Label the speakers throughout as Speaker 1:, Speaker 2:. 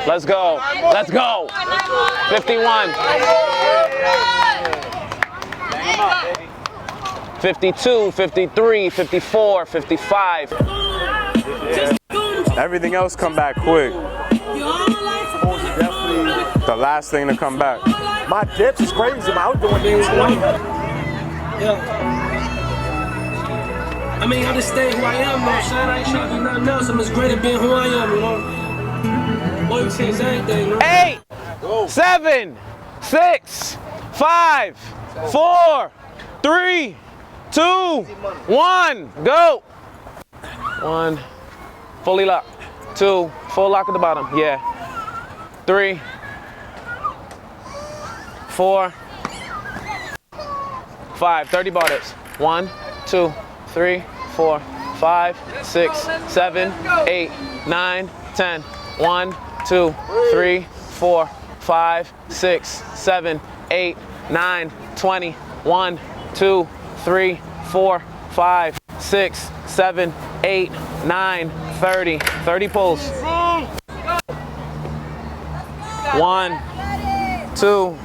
Speaker 1: Let's go. Let's go. 51. 52, 53, 54, 55.
Speaker 2: Everything else come back quick. The last thing to come back.
Speaker 3: My dips is crazy. I was doing things 20.
Speaker 4: Yeah. I mean, I just stay who I am, man. Shine, I ain't trying to be nothing else. I'm as great at being who I am, you know. Loyalty is everything, man.
Speaker 1: 8, 7, 6, 5, 4, 3, 2, 1. Go. 1. Fully locked. 2. Full lock at the bottom. Yeah. 3, 4, 5. 30 bar dips. 1, 2, 3, 4, 5, 6, 7, 8, 9, 10. 1, 2, 3, 4, 5, 6, 7, 8, 9, 20. 1, 2, 3, 4, 5, 6, 7, 8, 9, 30. 30 pulls. 1, 2,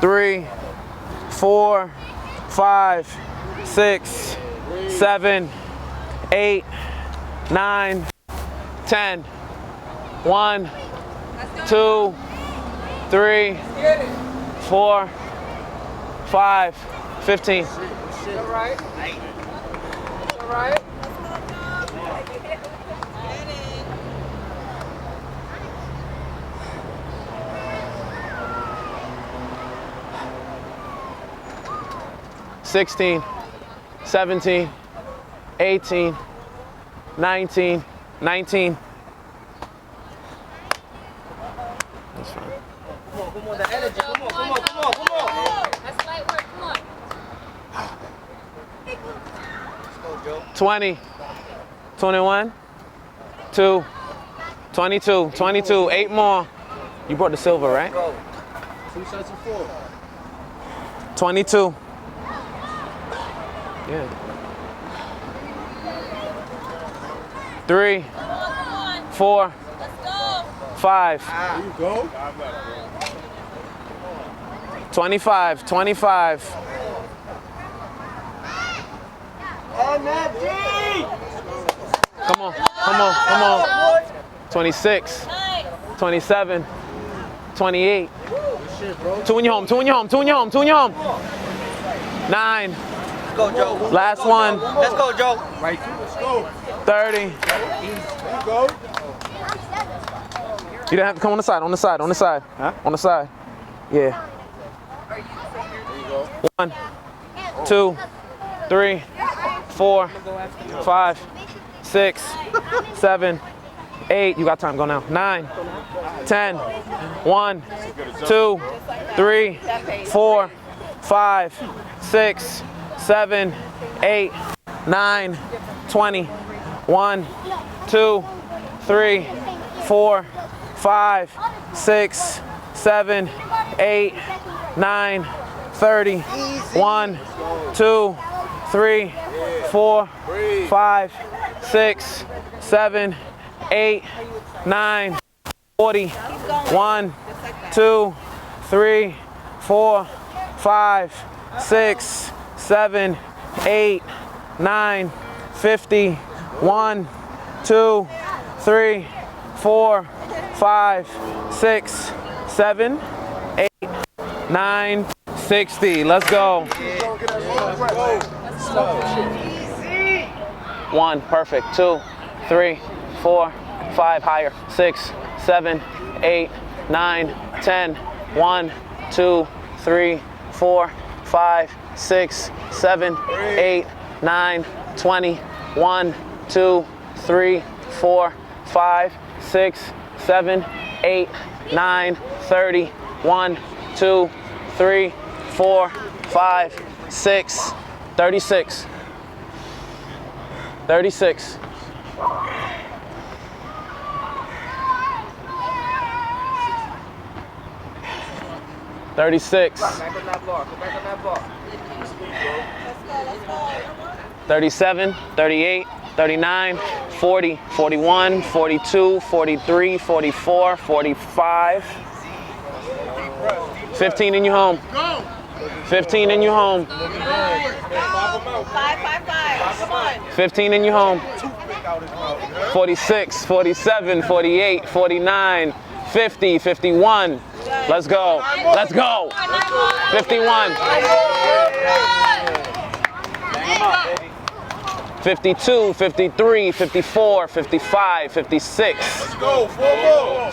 Speaker 1: 3, 4, 5, 6, 7, 8, 9, 10. 1, 2, 3, 4, 5, 15.
Speaker 5: All right. All right.
Speaker 1: 16, 17, 18, 19, 19. That's fine.
Speaker 5: Come on, the energy. Come on.
Speaker 6: That's light work, come on.
Speaker 5: Let's go, Joe.
Speaker 1: 20, 21, 2, 22, 22, 8 more. You brought the silver, right?
Speaker 5: Go. 2 sets of 4.
Speaker 1: 22. Yeah. 3, 4, 5.
Speaker 3: There you go.
Speaker 1: 25, 25. Come on. 26, 27, 28. Two in your home. 9.
Speaker 5: Let's go, Joe.
Speaker 1: Last one.
Speaker 5: Let's go, Joe.
Speaker 3: Right. Let's go.
Speaker 1: 30.
Speaker 3: There you go.
Speaker 1: You didn't have to come on the side.
Speaker 3: Huh?
Speaker 1: On the side. Yeah. 1, 2, 3, 4, 5, 6, 7, 8. You got time. Go now. 9, 10. 1, 2, 3, 4, 5, 6, 7, 8, 9, 20. 1, 2, 3, 4, 5, 6, 7, 8, 9, 30. 1, 2, 3, 4, 5, 6, 7, 8, 9, 40. 1, 2, 3, 4, 5, 6, 7, 8, 9, 50. 1, 2, 3, 4, 5, 6, 7, 8, 9, 60. Let's go. 1, perfect. 2, 3, 4, 5, higher. 6, 7, 8, 9, 10. 1, 2, 3, 4, 5, 6, 7, 8, 9, 20. 1, 2, 3, 4, 5, 6, 7, 8, 9, 30. 1, 2, 3, 4, 5, 6, 36. 36. 36.
Speaker 5: Back on that bar. Go back on that bar.
Speaker 1: 37, 38, 39, 40, 41, 42, 43, 44, 45. 15 in your home. 15 in your home. 15 in your home. 46, 47, 48, 49, 50, 51. Let's go. Let's go. 51. 52, 53, 54, 55, 56,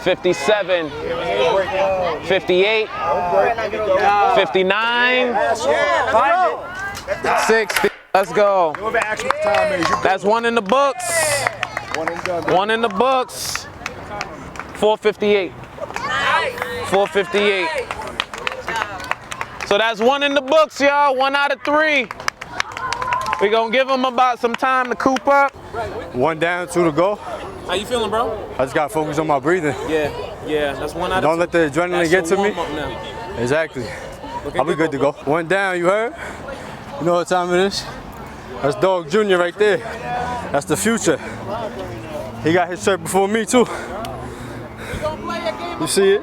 Speaker 1: 57, 58, 59, 60. Let's go. That's one in the books. One in the books. 458. 458. So that's one in the books, y'all. 1 out of 3. We're gonna give them about some time to coop up.
Speaker 7: 1 down, 2 to go.
Speaker 1: How you feeling, bro?
Speaker 7: I just gotta focus on my breathing.
Speaker 1: Yeah, that's 1 out of 2.
Speaker 7: Don't let the adrenaline get to me.
Speaker 1: Now.
Speaker 7: Exactly. I'll be good to go. 1 down, you heard? You know what time it is? That's Dog Jr. right there. That's the future. He got his shirt before me too. You see it?